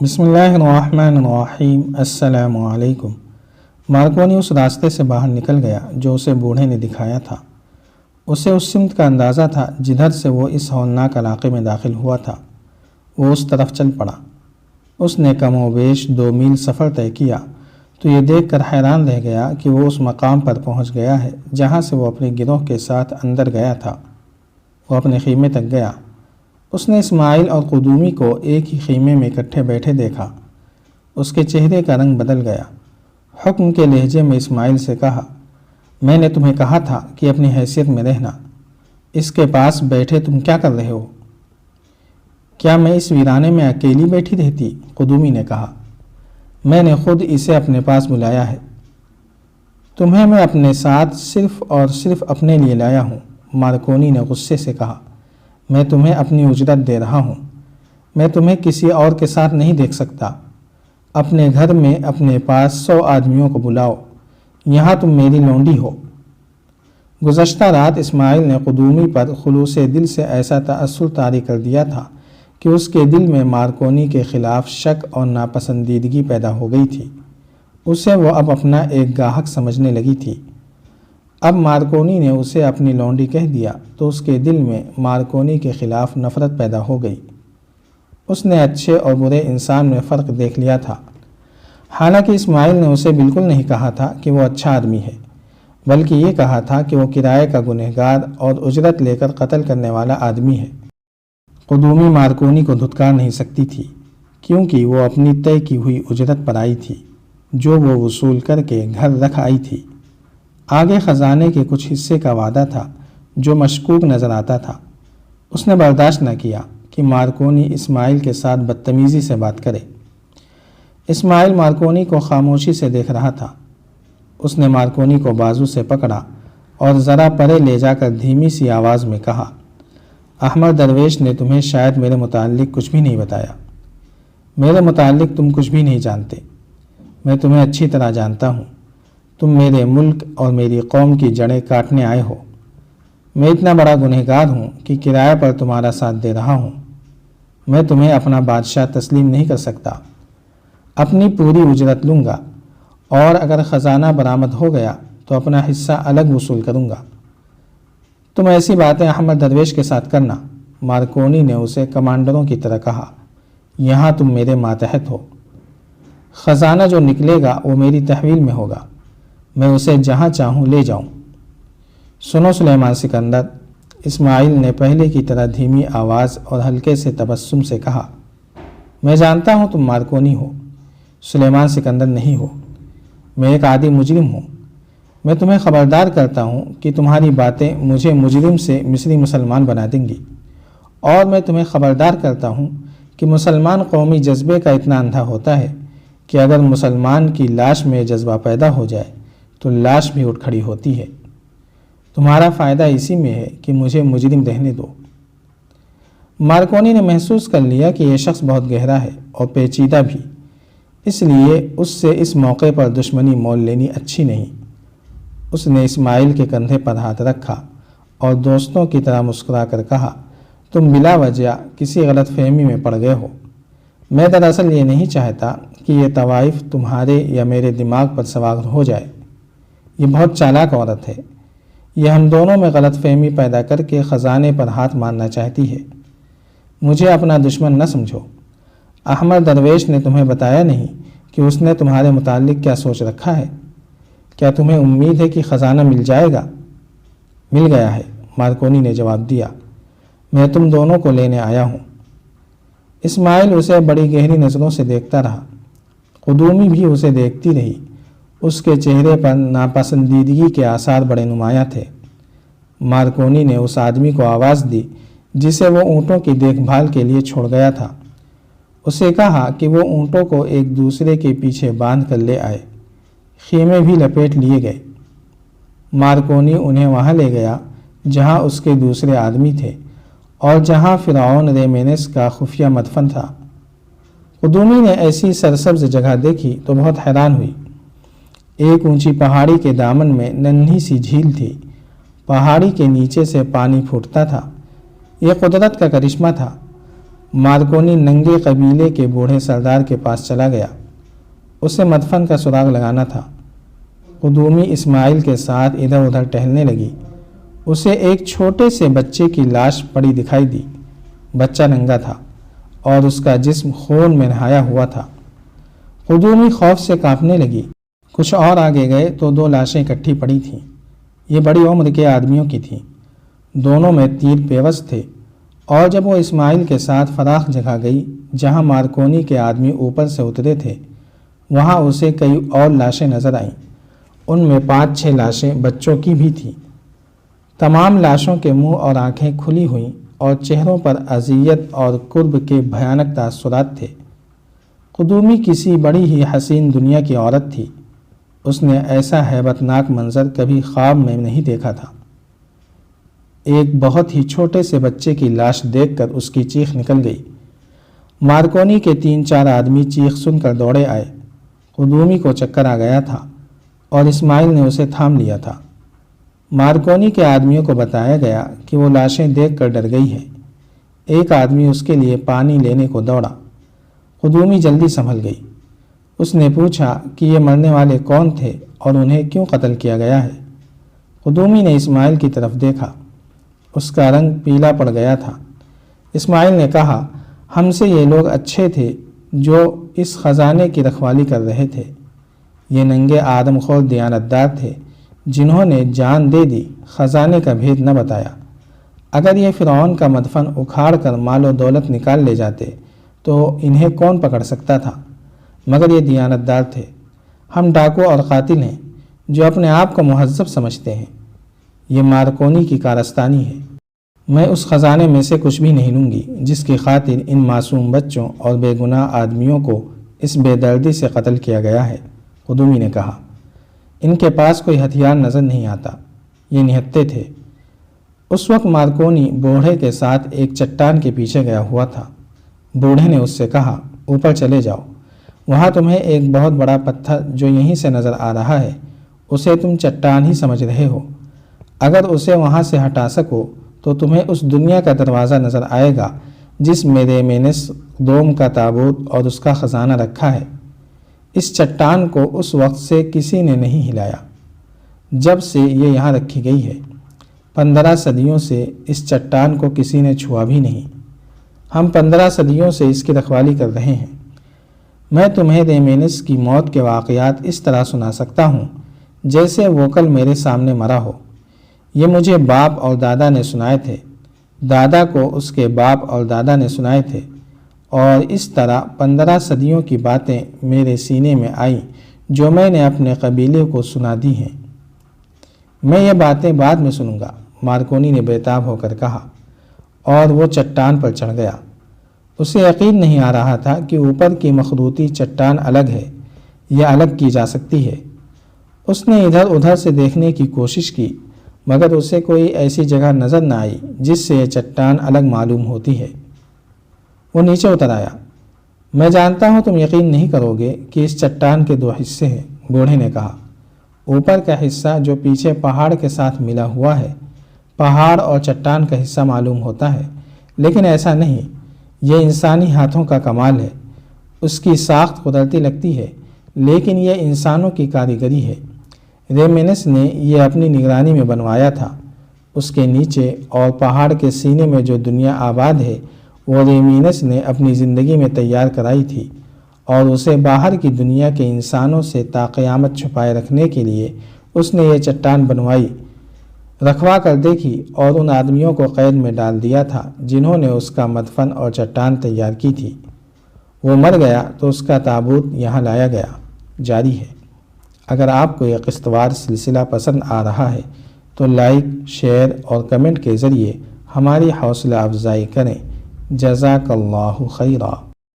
बिस्मिल्लाहिर्रहमानिर्रहीम। अस्सलामु अलैकुम। मार्कोनी उस रास्ते से बाहर निकल गया जो उसे बूढ़े ने दिखाया था। उसे उस सिमत का अंदाज़ा था जिधर से वो इस हौलनाक इलाके में दाखिल हुआ था। वो उस तरफ चल पड़ा। उसने कमोबेश 2 मील सफ़र तय किया तो ये देखकर हैरान रह गया कि वो उस मकाम पर पहुंच गया है जहां से वो अपने गिरोह के साथ अंदर गया था। वो अपने खीमे तक गया। उसने इस्माइल और कुदूमी को एक ही खीमे में इकट्ठे बैठे देखा। उसके चेहरे का रंग बदल गया। हुक्म के लहजे में इस्माइल से कहा, मैंने तुम्हें कहा था कि अपनी हैसियत में रहना। इसके पास बैठे तुम क्या कर रहे हो? क्या मैं इस वीराने में अकेली बैठी रहती? कुदूमी ने कहा, मैंने खुद इसे अपने पास बुलाया है। तुम्हें मैं अपने साथ सिर्फ और सिर्फ अपने लिए लाया हूँ। मार्कोनी ने गुस्से से कहा, मैं तुम्हें अपनी उजरत दे रहा हूँ। मैं तुम्हें किसी और के साथ नहीं देख सकता। अपने घर में अपने पास 100 आदमियों को बुलाओ। यहाँ तुम मेरी लौंडी हो। गुज़श्ता रात इस्माइल ने कुदूमी पर खुलूसे दिल से ऐसा तअस्सुर तारी कर दिया था कि उसके दिल में मार्कोनी के ख़िलाफ़ शक और नापसंदीदगी पैदा हो गई थी। उसे वो अब अपना एक गाहक समझने लगी थी। अब मार्कोनी ने उसे अपनी लौंडी कह दिया तो उसके दिल में मार्कोनी के ख़िलाफ़ नफ़रत पैदा हो गई। उसने अच्छे और बुरे इंसान में फ़र्क देख लिया था। हालांकि इस्माइल ने उसे बिल्कुल नहीं कहा था कि वो अच्छा आदमी है, बल्कि ये कहा था कि वो किराए का गुनहगार और उजरत लेकर कत्ल करने वाला आदमी है। कुदूमी मार्कोनी को धुतकार नहीं सकती थी क्योंकि वो अपनी तय की हुई उजरत पर आई थी जो वो वसूल करके घर रख आई थी। आगे ख़जाने के कुछ हिस्से का वादा था जो मशकूक नज़र आता था। उसने बर्दाश्त न किया कि मार्कोनी इस्माइल के साथ बदतमीज़ी से बात करे। इस्माइल मार्कोनी को खामोशी से देख रहा था। उसने मार्कोनी को बाजू से पकड़ा और ज़रा परे ले जाकर धीमी सी आवाज़ में कहा, अहमद दरवेश ने तुम्हें शायद मेरे मुताल्लिक कुछ भी नहीं बताया। मेरे मुताल्लिक तुम कुछ भी नहीं जानते। मैं तुम्हें अच्छी तरह जानता हूँ। तुम मेरे मुल्क और मेरी कौम की जड़ें काटने आए हो। मैं इतना बड़ा गुनहगार हूँ कि किराए पर तुम्हारा साथ दे रहा हूँ। मैं तुम्हें अपना बादशाह तस्लीम नहीं कर सकता। अपनी पूरी उजरत लूँगा और अगर ख़जाना बरामद हो गया तो अपना हिस्सा अलग वसूल करूँगा। तुम ऐसी बातें अहमद दरवेश के साथ करना। मार्कोनी ने उसे कमांडरों की तरह कहा, यहाँ तुम मेरे मातहत हो। ख़जाना जो निकलेगा वो मेरी तहवील में होगा। मैं उसे जहाँ चाहूँ ले जाऊँ। सुनो सुलेमान सिकंदर, इस्माइल ने पहले की तरह धीमी आवाज़ और हल्के से तबस्सुम से कहा, मैं जानता हूँ तुम मार्कोनी हो, सुलेमान सिकंदर नहीं हो। मैं एक आदी मुजरिम हूँ। मैं तुम्हें ख़बरदार करता हूँ कि तुम्हारी बातें मुझे मुजरिम से मिस्री मुसलमान बना देंगी। और मैं तुम्हें ख़बरदार करता हूँ कि मुसलमान कौमी जज्बे का इतना अंधा होता है कि अगर मुसलमान की लाश में जज्बा पैदा हो जाए तो लाश भी उठ खड़ी होती है। तुम्हारा फ़ायदा इसी में है कि मुझे मुजरिम रहने दो। मार्कोनी ने महसूस कर लिया कि यह शख्स बहुत गहरा है और पेचीदा भी, इसलिए उससे इस मौके पर दुश्मनी मोल लेनी अच्छी नहीं। उसने इस्माइल के कंधे पर हाथ रखा और दोस्तों की तरह मुस्कुरा कर कहा, तुम बिला वजह किसी गलत फहमी में पड़ गए हो। मैं दरअसल ये नहीं चाहता कि ये तवाइफ तुम्हारे या मेरे दिमाग पर सवार हो जाए। ये बहुत चालाक औरत है। यह हम दोनों में गलत फहमी पैदा करके ख़जाने पर हाथ मारना चाहती है। मुझे अपना दुश्मन न समझो। अहमद दरवेश ने तुम्हें बताया नहीं कि उसने तुम्हारे मुताल्लिक क्या सोच रखा है। क्या तुम्हें उम्मीद है कि ख़जाना मिल जाएगा? मिल गया है, मार्कोनी ने जवाब दिया। मैं तुम दोनों को लेने आया हूँ। इस्माइल उसे बड़ी गहरी नज़रों से देखता रहा। कुदूमी भी उसे देखती रही। उसके चेहरे पर नापसंदीदगी के आसार बड़े नुमायाँ थे। मार्कोनी ने उस आदमी को आवाज़ दी जिसे वो ऊँटों की देखभाल के लिए छोड़ गया था। उसे कहा कि वो ऊँटों को एक दूसरे के पीछे बांध कर ले आए। खीमे भी लपेट लिए गए। मार्कोनी उन्हें वहाँ ले गया जहाँ उसके दूसरे आदमी थे और जहाँ फ़िरौन रेमेनेस का खुफिया मदफन था। कुदूमी ने ऐसी सरसब्ज जगह देखी तो बहुत हैरान हुई। एक ऊंची पहाड़ी के दामन में नन्ही सी झील थी। पहाड़ी के नीचे से पानी फूटता था। यह कुदरत का करिश्मा था। مارکونی ننگے قبیلے کے بوڑھے سردار کے پاس چلا گیا۔ اسے مدفن کا سراغ لگانا تھا۔ قدومی اسماعیل کے ساتھ ادھر ادھر ٹہلنے لگی۔ اسے ایک چھوٹے سے بچے کی لاش پڑی دکھائی دی۔ بچہ ننگا تھا اور اس کا جسم خون میں نہایا ہوا تھا۔ قدومی خوف سے کانپنے لگی۔ کچھ اور آگے گئے تو 2 لاشیں اکٹھی پڑی تھیں۔ یہ بڑی عمر کے آدمیوں کی تھیں۔ دونوں میں تیر پیوست تھے، اور جب وہ اسماعیل کے ساتھ فراخ جگہ گئی جہاں مارکونی کے آدمی اوپر سے اترے تھے، وہاں اسے کئی اور لاشیں نظر آئیں۔ ان میں 5-6 لاشیں بچوں کی بھی تھیں۔ تمام لاشوں کے منہ اور آنکھیں کھلی ہوئیں اور چہروں پر اذیت اور کرب کے بھیانک تاثرات تھے۔ قدومی کسی بڑی ہی حسین دنیا کی عورت تھی۔ اس نے ایسا ہیبت ناک منظر کبھی خواب میں نہیں دیکھا تھا۔ ایک بہت ہی چھوٹے سے بچے کی لاش دیکھ کر اس کی چیخ نکل گئی۔ مارکونی کے 3-4 آدمی چیخ سن کر دوڑے آئے۔ قدومی کو چکر آ گیا تھا اور اسماعیل نے اسے تھام لیا تھا۔ مارکونی کے آدمیوں کو بتایا گیا کہ وہ لاشیں دیکھ کر ڈر گئی ہے۔ ایک آدمی اس کے لیے پانی لینے کو دوڑا۔ قدومی جلدی سنبھل گئی۔ اس نے پوچھا کہ یہ مرنے والے کون تھے اور انہیں کیوں قتل کیا گیا ہے۔ قدومی نے اسماعیل کی طرف دیکھا۔ اس کا رنگ پیلا پڑ گیا تھا۔ اسماعیل نے کہا، ہم سے یہ لوگ اچھے تھے جو اس خزانے کی رکھوالی کر رہے تھے۔ یہ ننگے آدم خور دیانتدار تھے جنہوں نے جان دے دی، خزانے کا بھید نہ بتایا۔ اگر یہ فرعون کا مدفن اکھاڑ کر مال و دولت نکال لے جاتے تو انہیں کون پکڑ سکتا تھا، مگر یہ دیانتدار تھے۔ ہم ڈاکو اور قاتل ہیں جو اپنے آپ کو مہذب سمجھتے ہیں۔ یہ مارکونی کی کارستانی ہے۔ میں اس خزانے میں سے کچھ بھی نہیں لوں گی جس کی خاطر ان معصوم بچوں اور بے گناہ آدمیوں کو اس بے دردی سے قتل کیا گیا ہے۔ قدومی نے کہا، ان کے پاس کوئی ہتھیار نظر نہیں آتا، یہ نہتے تھے۔ اس وقت مارکونی بوڑھے کے ساتھ ایک چٹان کے پیچھے گیا ہوا تھا۔ بوڑھے نے اس سے کہا، اوپر چلے جاؤ، وہاں تمہیں ایک بہت بڑا پتھر جو یہیں سے نظر آ رہا ہے، اسے تم چٹان ہی سمجھ رہے ہو، اگر اسے وہاں سے ہٹا سکو تو تمہیں اس دنیا کا دروازہ نظر آئے گا جس میں ریمینس دوم کا تابوت اور اس کا خزانہ رکھا ہے۔ اس چٹان کو اس وقت سے کسی نے نہیں ہلایا جب سے یہ یہاں رکھی گئی ہے۔ 15 صدیوں سے اس چٹان کو کسی نے چھوا بھی نہیں۔ ہم 15 صدیوں سے اس کی رکھوالی کر رہے ہیں۔ میں تمہیں ریمینس کی موت کے واقعات اس طرح سنا سکتا ہوں جیسے وہ کل میرے سامنے مرا ہو۔ یہ مجھے باپ اور دادا نے سنائے تھے، دادا کو اس کے باپ اور دادا نے سنائے تھے، اور اس طرح 15 صدیوں کی باتیں میرے سینے میں آئیں جو میں نے اپنے قبیلے کو سنا دی ہیں۔ میں یہ باتیں بعد میں سنوں گا، مارکونی نے بےتاب ہو کر کہا، اور وہ چٹان پر چڑھ گیا۔ اسے یقین نہیں آ رہا تھا کہ اوپر کی مخروطی چٹان الگ ہے یا الگ کی جا سکتی ہے۔ اس نے ادھر ادھر سے دیکھنے کی کوشش کی مگر اسے کوئی ایسی جگہ نظر نہ آئی جس سے یہ چٹان الگ معلوم ہوتی ہے۔ وہ نیچے اتر آیا۔ میں جانتا ہوں تم یقین نہیں کرو گے کہ اس چٹان کے 2 حصے ہیں، بوڑھے نے کہا۔ اوپر کا حصہ جو پیچھے پہاڑ کے ساتھ ملا ہوا ہے، پہاڑ اور چٹان کا حصہ معلوم ہوتا ہے، لیکن ایسا نہیں، یہ انسانی ہاتھوں کا کمال ہے۔ اس کی ساخت قدرتی لگتی ہے لیکن یہ انسانوں کی کاریگری ہے۔ ریمینس نے یہ اپنی نگرانی میں بنوایا تھا۔ اس کے نیچے اور پہاڑ کے سینے میں جو دنیا آباد ہے وہ ریمینس نے اپنی زندگی میں تیار کرائی تھی، اور اسے باہر کی دنیا کے انسانوں سے تا قیامت چھپائے رکھنے کے لیے اس نے یہ چٹان بنوائی، رکھوا کر دیکھی اور ان آدمیوں کو قید میں ڈال دیا تھا جنہوں نے اس کا مدفن اور چٹان تیار کی تھی۔ وہ مر گیا تو اس کا تابوت یہاں لایا گیا۔ جاری ہے۔ اگر آپ کو یہ قسط وار سلسلہ پسند آ رہا ہے تو لائک، شیئر اور کمنٹ کے ذریعے ہماری حوصلہ افزائی کریں۔ جزاک اللہ خیرا۔